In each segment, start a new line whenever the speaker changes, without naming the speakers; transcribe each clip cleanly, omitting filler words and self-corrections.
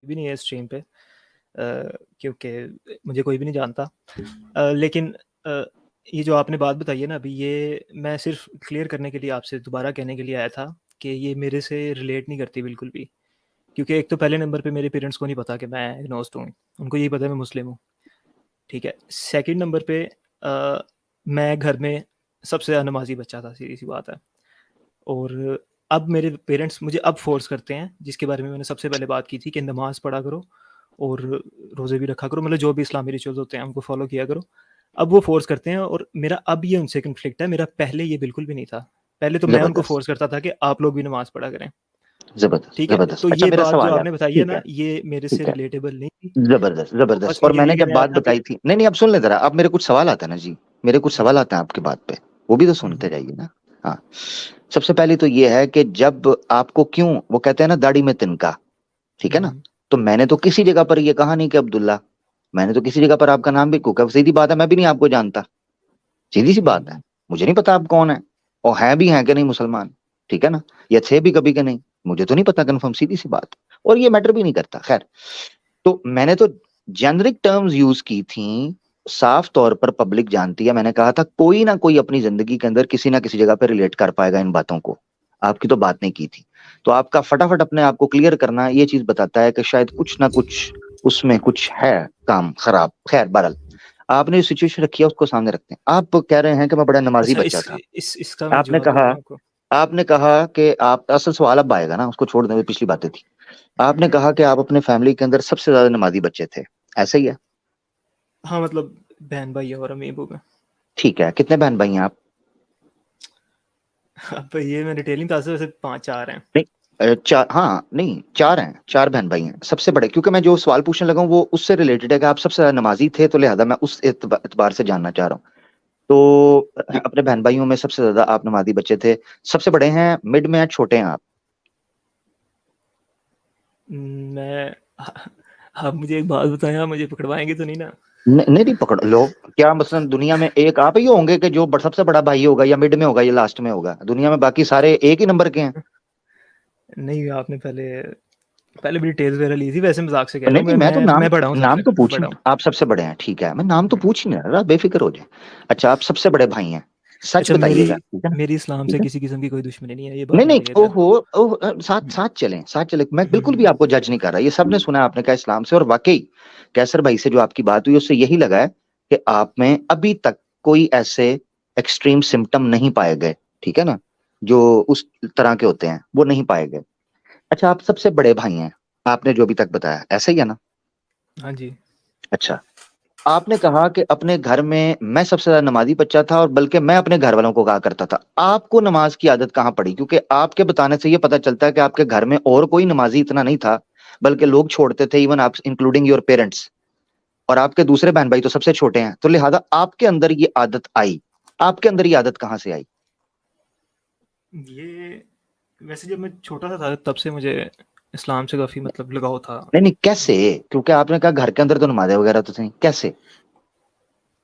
بھی نہیں ہے اسٹریم پہ کیونکہ مجھے کوئی بھی نہیں جانتا، لیکن یہ جو آپ نے بات بتائی ہے نا ابھی، یہ میں صرف کلیئر کرنے کے لیے آپ سے دوبارہ کہنے کے لیے آیا تھا کہ یہ میرے سے ریلیٹ نہیں کرتی بالکل بھی، کیونکہ ایک تو پہلے نمبر پہ میرے پیرنٹس کو نہیں پتا کہ میں اگنوسٹ ہوں، ان کو یہی پتا ہے میں مسلم ہوں، ٹھیک ہے. سیکنڈ نمبر پہ میں گھر میں سب سے زیادہ نمازی بچہ تھا، سیدھی سی بات ہے. اور اب میرے پیرنٹس مجھے اب فورس کرتے ہیں، جس کے بارے میں نے سب سے پہلے بات کی تھی کہ نماز پڑھا کرو اور روزے بھی رکھا کرو، مطلب جو بھی اسلامی ریچولز ہوتے ہیں ان کو فالو کیا کرو. اب وہ فورس کرتے ہیں، اور میرا اب یہ ان سے کنفلکٹ ہے. میرا پہلے یہ بالکل بھی نہیں تھا. پہلے تو میں ان کو
زبردست
فورس کرتا تھا کہ آپ لوگ بھی نماز پڑھا کریں،
زبردست
ٹھیک ہے.
زبردست.
تو
اچھا
یہ
میرا
بات جو
سوال ہے،
آپ نے بتائی ہے
ٹھیک
نا،
ہے
یہ میرے سے
ٹھیک ہے،
ریلیٹیبل نہیں تھی.
زبردست زبردست.
بس
اور
یہ
میں
بھی
نے جب
کہنا
بات
تھا کہ
بتائی تھی، نہیں اب سن لیں ذرا، اب میرے کچھ سوال آتا ہے نا جی، میرے کچھ سوال آتے ہیں آپ کی بات پہ، وہ بھی تو سنتے جائیے نا. ہاں، سب سے پہلی تو یہ ہے کہ جب آپ کو کیوں وہ کہتے ہیں نا داڑھی میں تنکا، ٹھیک ہے نا، تو میں نے تو کسی جگہ پر یہ کہا نہیں کہ عبداللہ، میں نے تو کسی جگہ پر آپ کا نام بھی کوکا، سیدھی بات ہے میں بھی نہیں آپ کو جانتا، سیدھی سی بات ہے، مجھے نہیں پتا آپ کون ہیں، اور ہیں بھی ہیں کہ نہیں مسلمان، ٹھیک ہے نا، یا تھے بھی کبھی کہ نہیں، مجھے تو نہیں پتا کنفرم، سیدھی سی بات. اور یہ میٹر بھی نہیں کرتا. خیر، تو میں نے تو جنرک ٹرمز یوز کی تھیں، صاف طور پر پبلک جانتی ہے. میں نے کہا تھا کوئی نہ کوئی اپنی زندگی کے اندر کسی نہ کسی جگہ پہ ریلیٹ کر پائے گا ان باتوں کو. آپ کی تو بات نہیں کی تھی. تو آپ کا فٹافٹ اپنے آپ کو کلیئر کرنا یہ چیز بتاتا ہے کہ شاید کچھ نہ کچھ اس میں کچھ ہے کام خراب. خیر بہرحال آپ نے جو سچویشن رکھی ہے اس کو سامنے رکھتے ہیں. آپ کہہ رہے ہیں کہ میں بڑا نمازی
اچھا
بچہ تھا.
اس کا میں
آپ نے
جواب دیتا
کہا
ہوں آپ کو.
آپ نے کہا کہ آپ اصل سوال اب آئے گا نا، اس کو چھوڑ دیں، پچھلی باتیں تھی. آپ نے کہا کہ آپ اپنے فیملی کے اندر سب سے زیادہ نمازی بچے تھے، ایسا ہی ہے؟
ہاں، مطلب بہن بھائی اور امی ابو میں.
ٹھیک ہے، کتنے بہن بھائی ہیں آپ؟
اب یہ میں ڈیٹیل نہیں بتا سکتا، ویسے 5-4 ہیں.
نہیں چار، ہاں نہیں 4 ہیں، 4 بہن بھائی ہیں. سب سے بڑے، کیونکہ میں جو سوال پوچھنے لگا ہوں وہ اس سے ریلیٹڈ ہے کہ آپ سب سے زیادہ نمازی تھے، تو لہذا میں اس اعتبار سے جاننا چاہ رہا ہوں. تو اپنے بہن بھائیوں میں سب سے زیادہ آپ نمازی بچے تھے. سب سے بڑے ہیں، مڈ میں ہیں، چھوٹے ہیں آپ؟
میں آپ مجھے ایک بات بتائیں، آپ مجھے پکڑوائیں گے تو نہیں نا؟
نہیں پکڑ لو. کیا مثلا دنیا میں ایک آپ ہی ہوں گے کہ جو سب سے بڑا بھائی ہوگا، یا مڈ میں ہوگا، یا لاسٹ میں ہوگا؟ دنیا میں باقی سارے ایک ہی نمبر کے ہیں.
نہیں، آپ نے پہلے بھی ڈیٹیلز وغیرہ لی تھی، ویسے مذاق سے کہہ رہا
نہیں
ہوں.
میں تو
میں بڑا ہوں، سب
نام
سے
تو پوچھ
بڑا ہوں.
آپ سب سے بڑے ہیں، ٹھیک ہے، میں نام تو پوچھ ہی نہیں رہا، بے فکر ہو جائیں. اچھا آپ سب سے بڑے بھائی ہیں، سچ
اچھا،
بتائیے گا، ٹھیک ہے نا؟
میری اسلام سے
ٹھیک ہے،
کسی قسم کی کوئی دشمنی نہیں ہے، یہ
نہیں
بات میں
نہیں،
کلیئر کرتا
اوہ ساتھ چلیں، میں بالکل بھی آپ کو جج نہیں کر رہا. یہ سب نے سنا آپ نے کہا اسلام سے، اور واقعی کیسر بھائی سے جو آپ کی بات ہوئی اس سے یہی لگا ہے کہ آپ میں ابھی تک کوئی ایسے ایکسٹریم سمٹم نہیں پائے گئے، ٹھیک ہے نا، جو اس طرح کے ہوتے ہیں وہ نہیں پائے گئے. اچھا آپ سب سے بڑے بھائی ہیں، آپ نے جو ابھی تک بتایا، ایسا ہی ہے نا؟
ہاں جی.
اچھا آپ نے کہا کہ اپنے گھر میں سب سے زیادہ نمازی بچہ تھا، اور بلکہ میں اپنے گھر والوں کو کہا کرتا تھا. آپ کو نماز کی عادت کہاں پڑی؟ کیونکہ آپ کے بتانے سے یہ پتا چلتا ہے کہ آپ کے گھر میں اور کوئی نمازی اتنا نہیں تھا، بلکہ لوگ چھوڑتے تھے، ایون آپ انکلوڈنگ یور پیرنٹس. اور آپ کے دوسرے بہن بھائی تو سب سے چھوٹے ہیں، تو لہذا آپ کے اندر یہ عادت آئی. آپ کے اندر یہ عادت کہاں سے آئی؟
یہ ویسے جب میں چھوٹا سا تھا تب سے مجھے اسلام سے کافی مطلب لگاؤ تھا.
نہیں کیسے؟ کیونکہ آپ نے کہا گھر کے اندر تو نمازیں وغیرہ تو نہیں، کیسے؟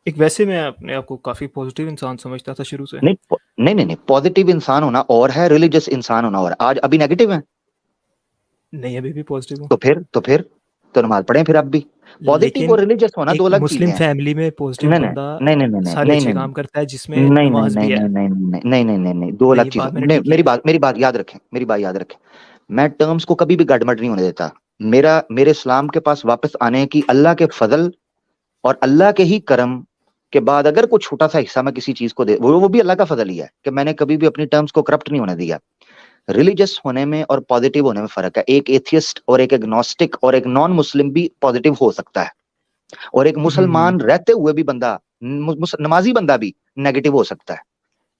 ایک ویسے میں اپنے آپ کو کافی پازیٹیو انسان سمجھتا تھا شروع سے.
نہیں پازیٹیو انسان ہونا اور ہے، ریلیجس انسان ہونا اور ہے. آج ابھی نیگیٹو ہے؟
نہیں، ابھی بھی پازیٹیو ہوں.
تو نماز پڑھیں پھر. اب بھی پازیٹیو
لیکن
اور ریلیجس ہونا دو
ایک
الگ چیزیں
مسلم
ہیں.
فیملی میں پازیٹیو
نہیں
بندہ
نہیں نہیں نہیں
سارے
نہیں
اچھے
نہیں
کام کرتا ہے، جس میں
نہیں نہیں
نماز
نہیں
بھی ہے.
نہیں نہیں نہیں نہیں نہیں، دو
نہیں،
الگ
یہ
چیزیں.
بات میں نے ٹھیک کی ہے.
میری بات یاد رکھیں، میں ٹرمز کو کبھی بھی گڑبڑ نہیں ہونے دیتا. میرے اسلام کے پاس واپس آنے کی اللہ کے فضل اور اللہ کے ہی کرم کے بعد اگر کوئی چھوٹا سا حصہ میں کسی چیز کو دے، وہ بھی اللہ کا فضل ہی ہے کہ میں نے کبھی بھی اپنی ٹرمز کو کرپٹ نہیں ہونے دیا. ریلیجس ہونے میں اور پازیٹیو ہونے میں فرق ہے. ایک ایتھیسٹ اور ایک ایگنوسٹک اور ایک نان مسلم بھی پازیٹیو ہو سکتا ہے، اور ایک مسلمان رہتے ہوئے بھی بندہ، نمازی بندہ بھی نیگیٹو ہو سکتا ہے.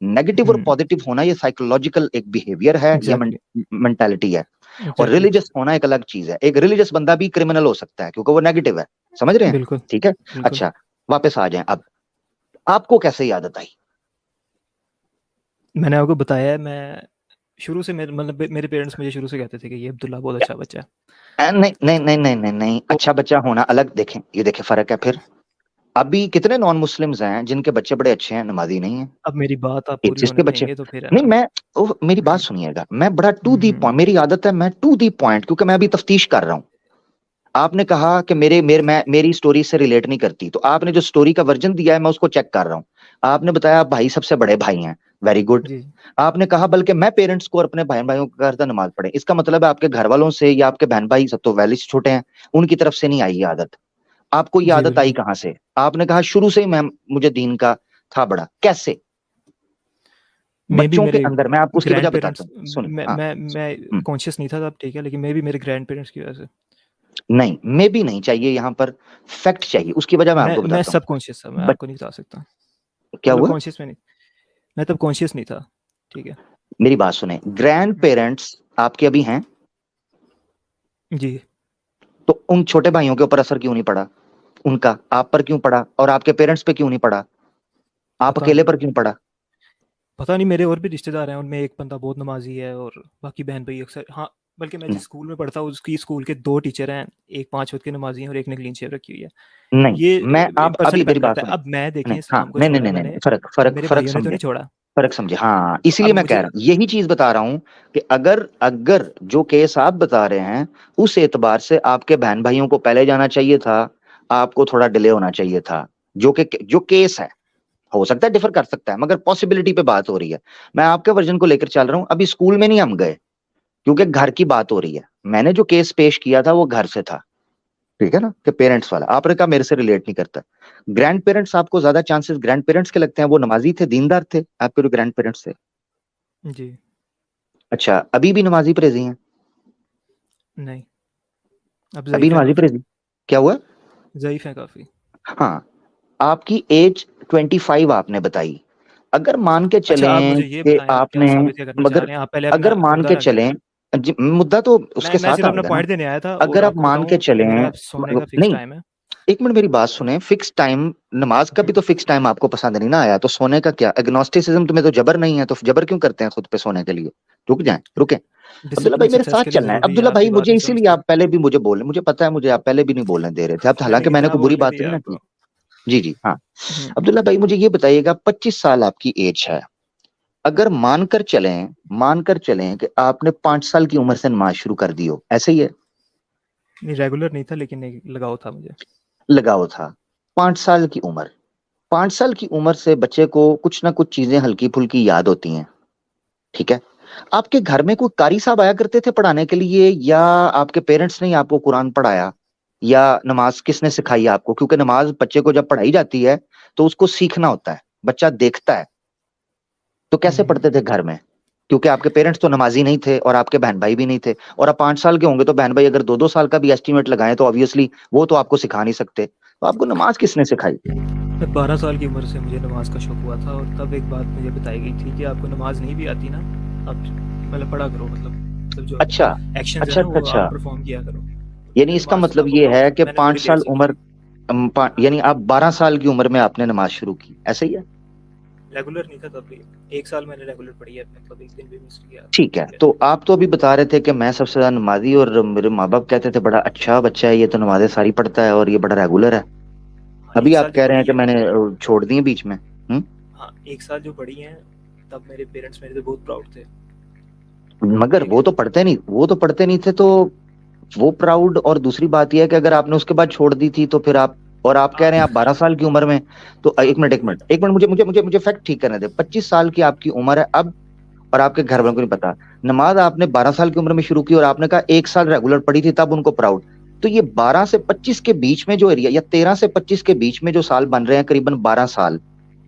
نیگیٹو اور پازیٹیو ہونا یہ سائیکولوجیکل ایک بیہیویئر ہے یا
ایگزیکٹلی.
مینٹالٹی ہے. اور ریلیجس ہونا ایک الگ چیز ہے. ایک ریلیجس بندہ بھی کرمنل ہو سکتا ہے کیونکہ وہ نیگیٹو ہے. سمجھ رہے ہیں؟
بالکل
ٹھیک ہے.
بالکل.
اچھا واپس آ جائیں. اب آپ کو کیسے عادت آئی؟
میں نے آپ کو بتایا ہے، میں شروع سے مطلب میرے پیرنٹس مجھے شروع سے کہتے تھے کہ یہ عبداللہ بہت اچھا بچہ ہے.
نہیں، اچھا بچہ ہونا الگ. دیکھیں فرق ہے. پھر ابھی کتنے نان مسلمز ہیں جن کے بچے بڑے اچھے ہیں، نمازی نہیں ہیں.
اب میری بات آپ
ایک
پوری
چیز
ہونے
کے
دیں
بچے
گے تو پھر ہے نا.
نہیں. میری بات سنیے گا، میں بڑا ٹو دی پوائنٹ، میری عادت ہے میں ٹو دی پوائنٹ، کیونکہ میں ابھی تفتیش کر رہا ہوں. آپ نے کہا کہ میری اسٹوری سے ریلیٹ نہیں کرتی, تو آپ نے جو اسٹوری کا ورژن دیا ہے میں اس کو چیک کر رہا ہوں. آپ نے بتایا آپ بھائی سب سے بڑے بھائی ہیں, ویری گڈ.
جی
آپ نے کہا بلکہ میں پیرنٹس کو اور اپنے بہن بھائیوں کو کہتا نماز پڑھیں, اس کا مطلب ہے آپ کے گھر والوں سے یا آپ کے بہن بھائی سب تو ویلی سے چھوٹے ہیں, ان کی طرف سے نہیں آئی یہ عادت. آپ کو یہ
جی
عادت آئی
بالکل.
کہاں سے؟ آپ نے کہا شروع سے ہی مجھے دین کا تھا بڑا, کیسے؟
میں بھی
بچوں کے
میرے
اندر, میں آپ کو اس کی وجہ
گرینڈ
بتاتا
پیرنٹس,
ہوں, سنیں. ہاں
میں کانشیس نہیں تھا تب, ٹھیک ہے, لیکن میں بھی میرے گرینڈ پیرنٹس کی وجہ سے.
نہیں, میں بھی نہیں چاہیے یہاں پر, فیکٹ چاہیے, اس کی وجہ میں آپ کو
میں
بتاتا
سب کانشیس تھا, میں
ہوں.
آپ کو نہیں بتا سکتا.
کیا
مطلب
ہوا؟
کانشیس میں نہیں, میں تب کانشیس نہیں تھا, ٹھیک ہے.
میری بات سنیں, گرینڈ پیرنٹس آپ کے ابھی ہیں؟
جی.
تو ان چھوٹے بھائیوں کے اوپر اثر کیوں نہیں پڑا ان کا, آپ پر کیوں پڑا, اور آپ کے پیرنٹس پہ کیوں نہیں پڑا, آپ
پتہ
اکیلے
نہیں,
پر کیوں پڑا؟
پتہ نہیں, میرے اور بھی رشتے دار ہیں, ان میں ایک بندہ بہت نمازی ہے اور باقی بہن بھائی اکثر, ہاں بلکہ میں جس اسکول میں پڑھتا ہوں اس کی اسکول کے 2 ٹیچر ہیں, ایک 5 وقت کے نمازی ہیں اور ایک نے کلین شیو رکھی ہوئی ہے.
نہیں, میں
یہ
آپ
پرسن
ابھی میری
ڈیپینڈ
بات
کرتا ہے.
سنیں,
اب میں دیکھیں
نہیں, ہاں,
اسلام کو
نہیں نہیں
چھوڑا
نہیں
میں
نہیں,
نے,
فرق
اب
فرق
میرے
فرق
بھائیوں نے تو
سمجھے,
نہیں چھوڑا.
فرق سمجھے, ہاں, اسی لیے
اب
میں کہہ
مجھے
رہا ہوں, یہی چیز بتا رہا ہوں کہ اگر جو کیس آپ بتا رہے ہیں اس اعتبار سے آپ کے بہن بھائیوں کو پہلے جانا چاہیے تھا, آپ کو تھوڑا ڈیلے ہونا چاہیے تھا, جو کیس ہے ہو سکتا ہے ڈیفر کر سکتا ہے, مگر پاسبلٹی پہ بات ہو رہی ہے. میں آپ کے ورژن کو لے کر چل رہا ہوں, ابھی اسکول میں نہیں ہم گئے کیونکہ گھر کی بات ہو رہی ہے. میں نے جو کیس پیش کیا تھا وہ گھر سے تھا, ٹھیک ہے نا, کہ پیرنٹس والا. آپ نے کہا میرے سے ریلیٹ نہیں کرتا. گرینڈ پیرنٹس آپ کو زیادہ چانسز گرینڈ پیرنٹس کے لگتے ہیں, وہ نمازی تھے, دیندار تھے آپ کے جو گرینڈ پیرنٹس تھے؟
جی
اچھا, ابھی بھی نمازی پرہیزی ہیں؟
نہیں, اب
ابھی
ضعیف ہے
نمازی
کافی,
پرہیزی کیا ہوا؟
ضعیف ہے کافی.
ہاں, آپ کی ایج 25 آپ نے بتائی. اگر مان کے
اچھا آپ
چلیں
مجھے یہ
کہ
بتائیں آپ
آپ
کیا
نے,
ثابت کیا کرنا چاہ
مگر
رہے ہیں, آپ پہلے
اگر
اپنا
مان
مدعا
کے
رکھیں.
چلیں, جی, مدعا تو اس کے
میں
ساتھ
صرف
آئے
اپنا
گا نا.
پوائنٹ دینے آیا تھا, اور
اگر آپ
آپ کو
مان کے
بتاؤں
چلیں,
میرا سونے کا فکس
نہیں,
ٹائم ہے.
ایک منٹ میری بات سنیں, فکس ٹائم نماز کا بھی تو فکس ٹائم آپ کو پسند نہیں نہ آیا, تو سونے کا کیا ایگنوسٹکزم تمہیں تو جبر نہیں ہے, تو جبر کیوں کرتے ہیں خود پہ سونے کے لیے؟ رک جائیں, رکیں. عبداللہ
ڈسپلن
بھائی میرے
سکسیس
ساتھ
کے لیے
چلنا ہے,
ضروری ہے,
عبداللہ
آپ
بھائی
کی بات
مجھے
نہیں
اسی لیے
سمجھتے.
آپ پہلے بھی مجھے بولیں, مجھے پتا ہے مجھے آپ پہلے بھی نہیں بولنے دے رہے تھے, اب
نہیں
حالانکہ
نہیں,
میں نے
کیا
کوئی بری
بولنے
بات
دیا
نہیں نا
آپ
کی.
کو.
جی جی, ہاں.
ہوں.
عبداللہ بھائی مجھے یہ بتائیے گا, 25 سال آپ کی ایج ہے, اگر مان کر چلیں کہ آپ نے 5 سال کی عمر سے نماز شروع کر دی ہو, ایسے ہی ہے؟
نہیں ریگولر نہیں تھا, لیکن نہیں لگاؤ تھا مجھے.
لگاؤ تھا. 5 سال کی عمر, 5 سال کی عمر سے بچے کو کچھ نہ کچھ چیزیں ہلکی پھلکی یاد ہوتی ہیں, ٹھیک ہے. آپ کے گھر میں کوئی قاری صاحب آیا کرتے تھے پڑھانے کے لیے, یا آپ کے پیرنٹس نے آپ کو قرآن پڑھایا, یا نماز کس نے سکھائی آپ کو؟ کیونکہ نماز بچے کو جب پڑھائی جاتی ہے تو اس کو سیکھنا ہوتا ہے, بچہ دیکھتا ہے. تو کیسے
ہوں.
پڑھتے تھے گھر میں؟ کیونکہ آپ کے پیرنٹس تو نمازی نہیں تھے اور آپ کے بہن بھائی بھی نہیں تھے, اور آپ 5 سال کے ہوں گے تو بہن بھائی اگر 2 2 سال کا بھی ایسٹیمیٹ لگائیں تو obviously وہ تو آپ کو سکھا نہیں سکتے. تو آپ کو نماز کس نے سکھائی؟
12 سال کی عمر سے مجھے نماز کا شوق ہوا تھا, اور تب ایک بات مجھے بتائی گئی تھی کہ آپ کو نماز نہیں بھی آتی نا, آپ مطلب پڑھا کرو, مطلب جو
اچھا
ایکشنز ہیں
اچھا
نا
اچھا
وہ
اچھا,
آپ پرفارم کیا کرو. مجھے
یعنی اس کا
نماز سے
مطلب
تب
یہ ہے کہ
میں نے بڑی
5 سال
دیر سیکھی.
عمر, یعنی آپ 12 سال کی عمر میں آپ نے نماز شروع کی, ایسے ہی ہے؟
ریگولر نہیں تھا تب بھی, 1 سال میں نے ریگولر پڑھی ہے, مطلب ایک دن بھی مس کیا,
ٹھیک ہے.
ٹھیک ہے.
تو آپ تو ابھی بتا رہے تھے کہ میں سب سے زیادہ نمازی, اور میرے ماں باپ کہتے تھے بڑا اچھا بچہ ہے یہ, تو نمازیں ساری پڑھتا ہے اور یہ بڑا ریگولر ہے.
ہاں
ابھی
1 سال
آپ
جو
کہہ رہے ہیں
پڑھی
کہ
ہے,
میں نے چھوڑ دی بیچ میں.
ہاں 1 سال جو پڑھی ہیں, تب میرے پیرنٹس میرے سے بہت پراؤڈ تھے.
مگر
ٹھیک
وہ
ہے.
تو پڑھتے نہیں, وہ تو پڑھتے نہیں تھے, تو وہ پراؤڈ. اور دوسری بات یہ ہے کہ اگر آپ نے اس کے بعد چھوڑ دی تھی تو پھر آپ, اور آپ کہہ رہے ہیں آپ 12 سال کی عمر میں, تو ایک منٹ ایک منٹ ایک منٹ, مجھے فیکٹ ٹھیک کرنے دے. 25 سال کی آپ کی عمر ہے اب, اور آپ کے گھر
جی
والوں
جی
کو نہیں پتا. نماز آپ نے 12 سال کی عمر میں شروع کی, اور آپ نے کہا 1 سال ریگولر پڑھی تھی تب ان کو پراؤڈ. تو یہ 12 سے 25 کے بیچ میں جو ایریا, یا 13 سے 25 کے بیچ میں جو سال بن رہے ہیں, قریباً 12 سال,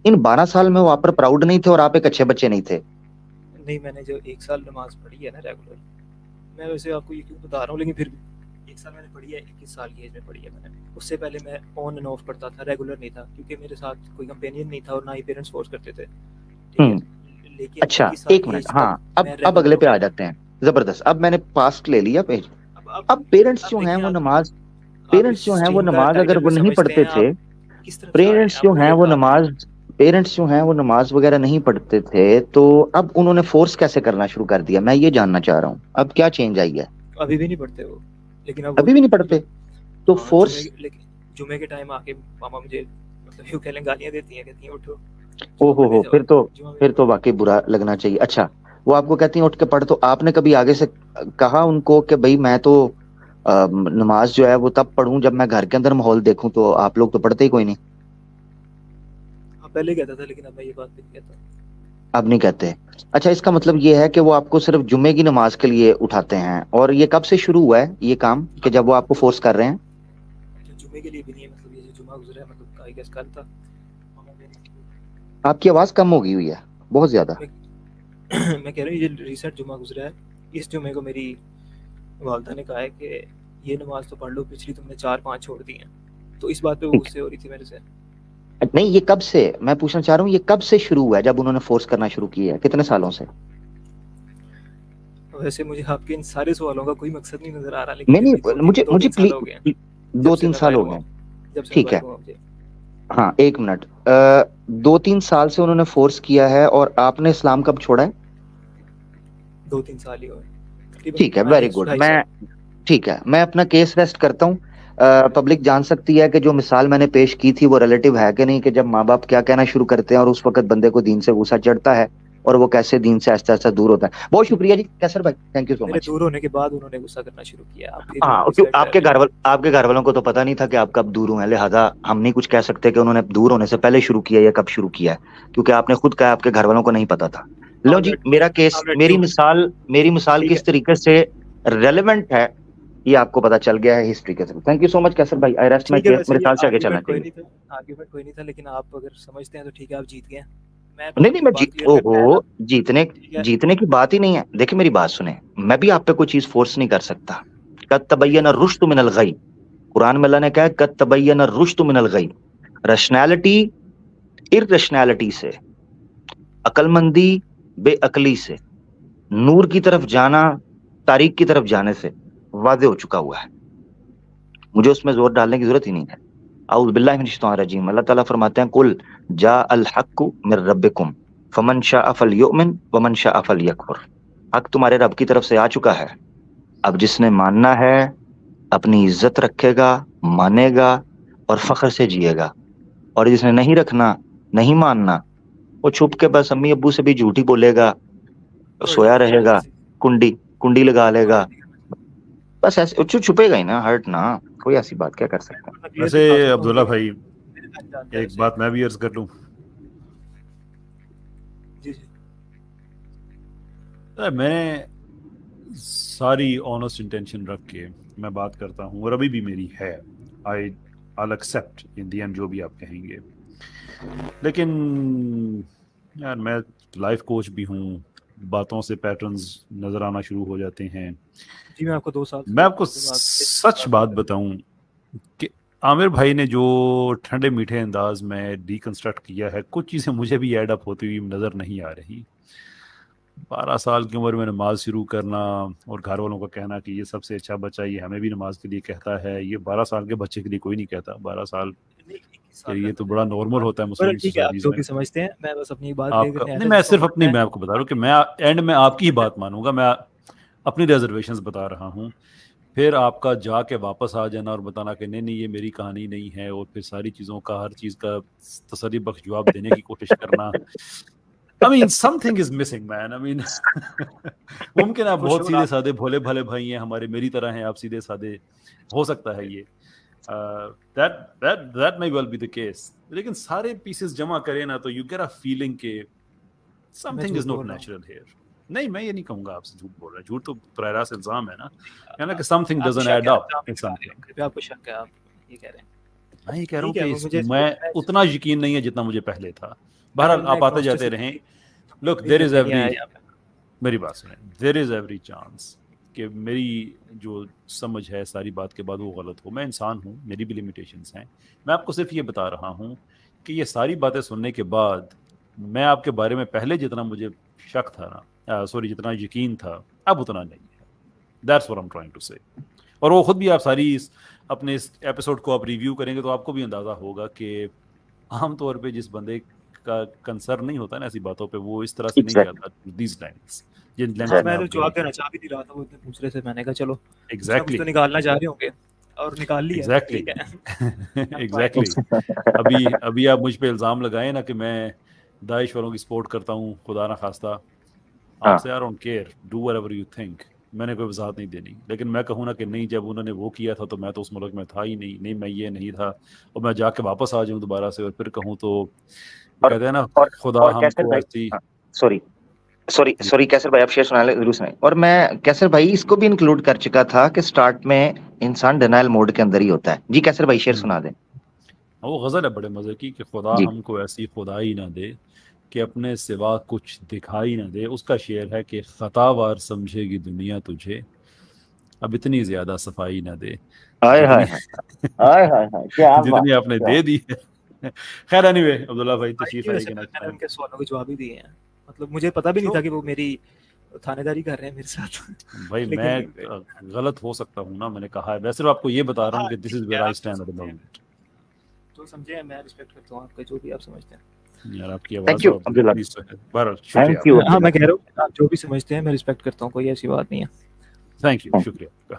ان 12 سال میں وہ آپ پر پراؤڈ نہیں تھے اور آپ ایک اچھے بچے نہیں تھے؟
نہیں, میں نے جو 1 سال نماز پڑھی ہے نا ریگولر, میں ویسے آپ کو یہ کیوں بتا رہا ہوں, لیکن پھر بھی 1 سال میں نے پڑھی ہے, 21 سال کی ایج میں پڑھی ہے میں نے. اس سے پہلے میں آن اینڈ آف پڑھتا تھا, ریگولر نہیں تھا, کیونکہ میرے ساتھ کوئی کمپینین نہیں تھا اور نہ ہی پیرنٹس فورس کرتے تھے, ٹھیک ہے. لیکن
اچھا
21 سال
ایک
کی
منٹ,
ایج
ہاں,
تک میں
اب
ریگولر
اگلے
ہو
پہ آ
گیا.
جاتے ہیں. زبردست, اب میں نے پاسٹ لے لیا پیج. اب پیرنٹس جو ہیں
دیکھیں
وہ
آپ
نماز,
آپ اس
پیرنٹس جو ہیں وہ
اسٹریم کا
نماز اگر
ٹائٹل
وہ
بھی
نہیں
سمجھتے
پڑھتے
ہیں, آپ
تھے,
کس طرف جا رہے ہیں,
پیرنٹس
آپ
جو
مجھے
ہیں
یہ
وہ
بتا دیں.
نماز, پیرنٹس جو ہیں وہ نماز وغیرہ نہیں پڑھتے تھے, تو اب انہوں نے فورس کیسے کرنا شروع کر دیا, میں یہ جاننا چاہ رہا ہوں. اب کیا چینج آئی ہے؟
ابھی بھی نہیں پڑھتے وہ, لیکن اب وہ
ابھی بھی نہیں پڑھتے؟ تو
ہاں
فورس,
لیکن جمعے کے ٹائم آ کے ماما مجھے مطلب یوں کہہ لیں گالیاں دیتی ہیں, کہتی ہیں اٹھو
او
جمعہ پڑھنے
ہو,
جاؤ, جمعہ بھی
پھر
نہیں
تو
پڑھتے.
واقعی برا لگنا چاہیے. اچھا, وہ آپ کو کہتی ہیں اٹھ کے پڑھ, تو آپ نے کبھی آگے سے کہا ان کو کہ بھائی میں تو نماز جو ہے وہ تب پڑھوں جب میں گھر کے اندر ماحول دیکھوں, تو آپ لوگ تو پڑھتے ہی کوئی نہیں.
پہلے کہتا تھا لیکن اب میں یہ بات نہیں کہتا.
اب نہیں کہتے. اچھا, اس کا مطلب یہ ہے کہ وہ آپ کو صرف جمعے کی نماز کے لیے اٹھاتے ہیں, اور یہ کب سے شروع ہوا ہے یہ کام, کہ جب وہ آپ کو فورس کر رہے ہیں؟
جمعے کے لیے بھی نہیں ہے, مطلب یہ جو جمعہ گزرا ہے, مطلب آئی گیس کل تھا.
آپ کی آواز کم ہو گئی ہوئی ہے بہت زیادہ.
میں کہہ رہا ہوں یہ جو ریسنٹ جمعہ گزرا ہے, اس جمعے کو میری والدہ نے کہا ہے کہ یہ نماز تو پڑھ لو, پچھلی تم نے 4-5 چھوڑ دی ہیں, تو اس بات پہ وہ غصے ہو رہی تھی میرے سے.
نہیں, یہ کب سے, میں پوچھنا چاہ رہا ہوں یہ کب سے شروع ہوا ہے, جب انہوں نے فورس کرنا شروع کیا ہے, کتنے سالوں سے؟
ویسے مجھے آپ کے ان سارے سوالوں کا کوئی مقصد نہیں نظر آ رہا, لیکن
نہیں
پھر بھی
مجھے
2-3 سال ہو گئے ہیں
2-3 سال ہو گئے.
جب سے میں
ٹھیک ہے,
بالغ ہوا. مجھے
ہاں 1 منٹ. 2-3 سال سے انہوں نے فورس کیا ہے, اور آپ نے اسلام کب چھوڑا ہے؟
2-3 سال ہی ہوئے.
ٹھیک ہے, ویری گڈ. ٹھیک ہے, میں اپنا کیس ریسٹ کرتا ہوں. پبلک جان سکتی ہے کہ جو مثال میں نے پیش کی تھی وہ ریلیٹیو ہے کہ نہیں, کہ جب ماں باپ کیا کہنا شروع کرتے ہیں اور اس وقت بندے کو دین سے غصہ چڑھتا ہے, اور وہ کیسے دین سے آہستہ آہستہ دور ہوتا ہے. بہت شکریہ جی کیسر بھائی, تھینک یو سو
میرے
مچ.
دور ہونے کے بعد انہوں نے غصہ کرنا شروع کیا. آپ پھر
ہاں,
مس گائیڈ
آپ
کر رہے ہیں.
آپ کے گھر والوں کو تو پتا نہیں تھا کہ آپ کب دور ہوئے, لہٰذا ہم نہیں کچھ کہہ سکتے کہ انہوں نے دور ہونے سے پہلے شروع کیا یا کب شروع کیا ہے, کیونکہ آپ نے خود کہا آپ کے گھر والوں کو نہیں پتا تھا. لو جی, میرا کیس, میری مثال
ٹھیک ہے,
کس طریقے سے ریلیونٹ ہے یہ آپ کو پتا چل گیا ہے ہسٹری کے تھرو. تھینک یو سو مچ کیسر بھائی, آئی ریسٹ مائی
ٹھیک ہے.
کیس.
ویسے
میرے
یہ
خیال سے آگے چلنا
آرگیومنٹ کوئی
چاہیے.
نہیں تھا, لیکن آپ اگر سمجھتے ہیں تو ٹھیک ہے, آپ جیت گئے. میں بس
نہیں نہیں,
اپنی بات کلیئر کرنے آیا تھا. ٹھیک ہے,
جیتنے کی بات ہی نہیں ہے. دیکھیں میری بات سنیں, میں بھی آپ پہ کوئی چیز فورس نہیں کر سکتا. قد تبین الرشد من الغی, قرآن میں اللہ نے کہا قد تبین الرشد من الغی. ریشنالٹی ارریشنالٹی سے, عقل مندی بے عقلی سے, نور کی طرف جانا تاریک کی طرف جانے سے واضح ہو چکا ہوا ہے. مجھے اس میں زور ڈالنے کی ضرورت ہی نہیں ہے. اعوذ باللہ من الشیطان الرجیم. اللہ تعالیٰ فرماتے ہیں قل جاء الحق من ربکم فمن شاء فلیؤمن ومن شاء فلیکفر. حق تمہارے رب کی طرف سے آ چکا ہے, اب جس نے ماننا ہے اپنی عزت رکھے گا, مانے گا اور فخر سے جیے گا, اور جس نے نہیں رکھنا, نہیں ماننا, وہ چھپ کے بس امی ابو سے بھی جھوٹ ہی بولے گا, سویا رہے گا, کنڈی لگا لے گا, بس ایسے چھپے گا ہی نا, ہرٹ نا, کوئی ایسی بات کیا کر سکتا ہے.
ویسے عبداللہ بھائی ایک بات میں بھی عرض کر لوں. میں ساری آنیسٹ انٹینشن رکھ کے میں بات کرتا ہوں, اور ابھی بھی میری ہے. I'll accept in the end جو بھی آپ کہیں گے, لیکن یار میں لائف کوچ بھی ہوں, باتوں سے پیٹرنز نظر آنا شروع ہو جاتے ہیں.
جی, میں آپ کو 2 سال
میں آپ کو سچ بات بتاؤں کہ عامر بھائی نے جو ٹھنڈے میٹھے انداز میں ڈیکنسٹرکٹ کیا ہے, کچھ چیزیں مجھے بھی ایڈ اپ ہوتی ہوئی نظر نہیں آ رہی. 12 سال کی عمر میں نماز شروع کرنا اور گھر والوں کا کہنا کہ یہ سب سے اچھا بچہ, یہ ہمیں بھی نماز کے لیے کہتا ہے. یہ 12 سال کے بچے کے لیے کوئی نہیں کہتا. 12 سال یہ تو بڑا نارمل ہوتا ہے مسلم سوسائٹیز میں.
سمجھتے ہیں, میں بس اپنی بات
آپ کا نہیں, میں صرف اپنی, میں آپ کو بتا رہا ہوں کہ میں اینڈ میں آپ کی ہی بات مانوں گا. میں اپنی ریزرویشنز بتا رہا ہوں. پھر آپ کا جا کے واپس آ جانا اور بتانا کہ نہیں یہ میری کہانی نہیں ہے, اور پھر ساری چیزوں کا, ہر چیز کا تسلی بخش جواب دینے کی کوشش کرنا. I mean something is missing man. I mean ممکن آپ بہت سیدھے سادے بھولے بھلے بھائی ہیں ہمارے, میری طرح ہیں آپ سیدھے سادے, ہو سکتا ہے یہ that may well be the case, لیکن سارے پیسز جمع کریں نا تو you get a feeling کہ something is not natural here. نہیں, میں یہ نہیں کہوں گا آپ سے جھوٹ بول رہا ہے, جھوٹ تو براہ راست الزام ہے نا, یعنی کہ something doesn't add up in something.
آپ کو شک ہے, آپ یہ کہہ رہے ہیں.
میں یہ کہہ رہا ہوں کہ میں اتنا یقین نہیں ہے جتنا مجھے پہلے تھا. بہرحال آپ آتے جاتے رہیں. Look, there is میری بات سنیں, there is every chance کہ میری جو سمجھ ہے ساری بات کے بعد وہ غلط ہو. میں انسان ہوں, میری بھی لمیٹیشنز ہیں. میں آپ کو صرف یہ بتا رہا ہوں کہ یہ ساری باتیں سننے کے بعد میں آپ کے بارے میں پہلے جتنا مجھے شک تھا نا, جتنا یقین تھا, اب اتنا نہیں ہے. That's what I'm trying to say. اور وہ خود بھی آپ ساری اپنے اس ایپیسوڈ کو آپ ریویو کریں گے تو آپ کو بھی اندازہ ہوگا کہ عام طور پہ جس بندے کا کنسرن نہیں ہوتا نا ایسی باتوں پہ, وہ اس طرح سے نہیں جاتا دیز لینگس.
میں تو جواب دینا چاہ بھی نہیں رہا تھا, وہ اتنے پوچھ رہے تھے, میں نے کہا چلو
ایگزیکٹلی
تو نکالنا چاہ رہے ہوں گے اور نکال لیا.
ایگزیکٹلی ابھی آپ مجھ پہ الزام لگائیں نا کہ میں داعش والوں کی سپورٹ کرتا ہوں, خدا نہ خواستہ آپ سے, I don't care, do whatever you think. میں نے کوئی وضاحت نہیں دینی. لیکن میں کہوں نا کہ نہیں جب انہوں نے وہ کیا تھا تو میں تو اس ملک میں تھا ہی نہیں میں یہ نہیں تھا, اور میں جا کے واپس آ جاؤں دوبارہ سے اور پھر کہوں تو کہتے ہیں نا خدا ہم کو ایسی.
سوری کیسر بھائی آپ شیئر سنا لیں ضرور سنائیں. اور میں کیسر بھائی اس کو بھی انکلوڈ کر چکا تھا کہ سٹارٹ میں انسان ڈینائل موڈ کے اندر ہی ہوتا ہے. جی کیسر بھائی شیئر سنا دیں.
وہ غزل ہے بڑے مزے کی کہ خدا ہم کو ایسی خدائی نہ دے کہ اپنے سوا کچھ دکھائی نہ دے. اس کا شعر ہے کہ خطا وار سمجھے گی دنیا تجھے, اب اتنی زیادہ صفائی نہ دے جتنی آپ نے دے دی ہے. خیر اینی وے عبداللہ بھائی تشریف لائے کہ
میں نے ان کے سوالوں کے جواب ہی دیے ہیں. مطلب مجھے پتا بھی نہیں تھا کہ وہ میری تھانے داری کر رہے ہیں میرے ساتھ.
بھائی میں غلط ہو سکتا ہوں نا, میں نے کہا ہے, میں صرف آپ کو یہ بتا رہا ہوں کہ this is where I stand at the moment.
تو سمجھے میں ریسپیکٹ کرتا ہوں آپ کا جو بھی آپ سمجھتے ہیں.
یار آپ کی آواز شکریہ.
ہاں میں کہہ رہا ہوں آپ جو بھی سمجھتے ہیں میں ریسپیکٹ کرتا ہوں, کوئی ایسی بات نہیں ہے.
تھینک یو, شکریہ.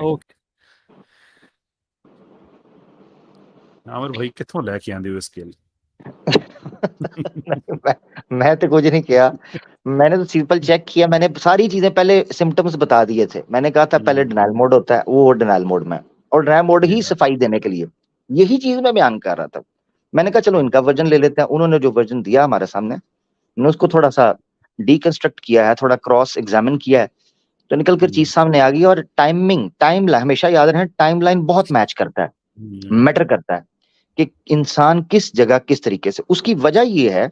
اوکے
عامر بھائی کتوں لے کے آندے ہو اسکیل؟
میں تو کچھ نہیں کیا, میں نے تو سمپل چیک کیا. میں نے ساری چیزیں پہلے سمپٹمز بتا دیے تھے. میں نے کہا تھا پہلے ڈینائل موڈ ہوتا ہے, وہ ڈینائل موڈ میں, اور ڈینائل موڈ ہی صفائی دینے کے لیے یہی چیز میں بیان کر رہا تھا. میں نے کہا چلو ان کا ورژن لے لیتے ہیں. انہوں نے جو ورژن دیا ہمارے سامنے, میں نے اس کو تھوڑا سا ڈیکنسٹرکٹ کیا ہے, تھوڑا کراس ایگزامن کیا ہے, تو نکل کر چیز سامنے آ گئی. اور ٹائم ہمیشہ یاد رہے, ٹائم لائن بہت میچ کرتا ہے, میٹر کرتا ہے کہ انسان کس جگہ کس طریقے سے. اس کی وجہ یہ ہے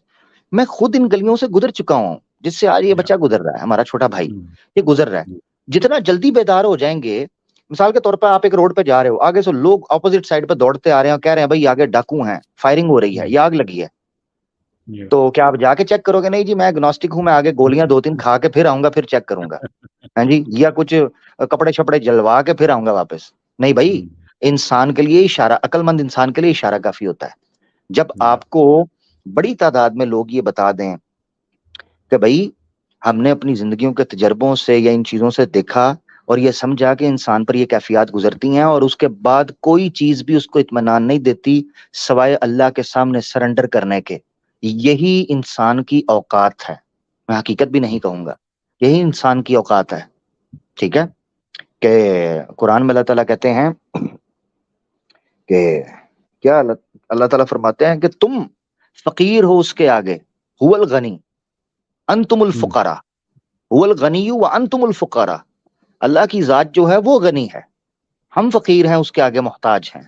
میں خود ان گلیوں سے گزر چکا ہوں جس سے آج یہ بچہ گزر رہا ہے, ہمارا چھوٹا بھائی یہ گزر رہا ہے. جتنا جلدی بیدار ہو جائیں گے, مثال کے طور پر آپ ایک روڈ پہ جا رہے ہو, آگے سے لوگ اپوزٹ سائڈ پہ دوڑتے آ رہے ہیں اور کہہ رہے ہیں بھائی آگے ڈاکو ہیں, فائرنگ ہو رہی ہے یا آگ لگی ہے, تو کیا آپ جا کے چیک کرو گے؟ نہیں جی میں اگنوسٹک ہوں, میں آگے گولیاں 2-3 کھا کے پھر آؤں گا, پھر چیک کروں گا, ہاں جی, یا کچھ کپڑے شپڑے جلوا کے پھر آؤں گا واپس. نہیں بھائی, انسان کے لیے اشارہ, عقل مند انسان کے لیے اشارہ کافی ہوتا ہے. جب آپ کو بڑی تعداد میں لوگ یہ بتا دیں کہ بھائی ہم نے اپنی زندگیوں کے تجربوں سے یا ان چیزوں سے دیکھا اور یہ سمجھا کہ انسان پر یہ کیفیات گزرتی ہیں, اور اس کے بعد کوئی چیز بھی اس کو اطمینان نہیں دیتی سوائے اللہ کے سامنے سرنڈر کرنے کے, یہی انسان کی اوقات ہے. میں حقیقت بھی نہیں کہوں گا, یہی انسان کی اوقات ہے. ٹھیک ہے, کہ قرآن میں اللہ تعالیٰ کہتے ہیں کہ کیا اللہ تعالیٰ فرماتے ہیں کہ تم فقیر ہو اس کے آگے, هو الغنی انتم الفقراء, هو الغنی وانتم الفقراء. اللہ کی ذات جو ہے وہ غنی ہے, ہم فقیر ہیں, اس کے آگے محتاج ہیں.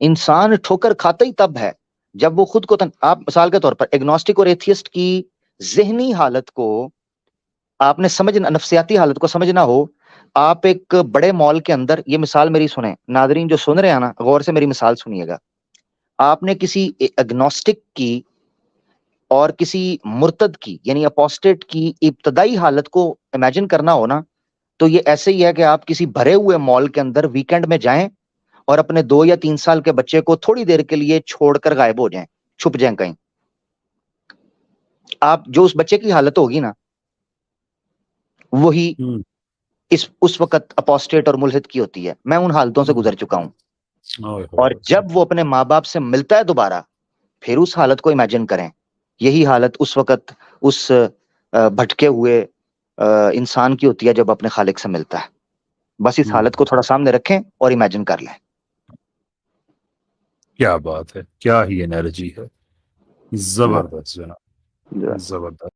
انسان ٹھوکر کھاتا ہی تب ہے جب وہ خود کو آپ مثال کے طور پر ایگنوسٹک اور ایتھیسٹ کی ذہنی حالت کو آپ نے سمجھنا, نفسیاتی حالت کو سمجھنا ہو. آپ ایک بڑے مال کے اندر, یہ مثال میری سنیں ناظرین جو سن رہے ہیں نا, غور سے میری مثال سنیے گا. آپ نے کسی ایگنوسٹک کی اور کسی مرتد کی یعنی اپوسٹیٹ کی ابتدائی حالت کو امیجن کرنا ہو نا, تو یہ ایسے ہی ہے کہ آپ کسی بھرے ہوئے مال کے اندر ویکینڈ میں جائیں اور اپنے 2 یا 3 سال کے بچے کو تھوڑی دیر کے لیے چھوڑ کر غائب ہو جائیں, چھپ جائیں کہیں. آپ جو اس بچے کی حالت ہوگی نا, وہی اس وقت اپوسٹیٹ اور ملحد کی ہوتی ہے. میں ان حالتوں سے گزر چکا ہوں, اور جب وہ اپنے ماں باپ سے ملتا ہے دوبارہ, پھر اس حالت کو امیجن کریں. یہی حالت اس وقت اس بھٹکے ہوئے انسان کی ہوتی ہے جب اپنے خالق سے ملتا ہے. بس اس حالت کو تھوڑا سامنے رکھیں اور امیجن کر لیں.
کیا بات ہے, کیا ہی انرجی ہے, زبردست جناب, زبردست.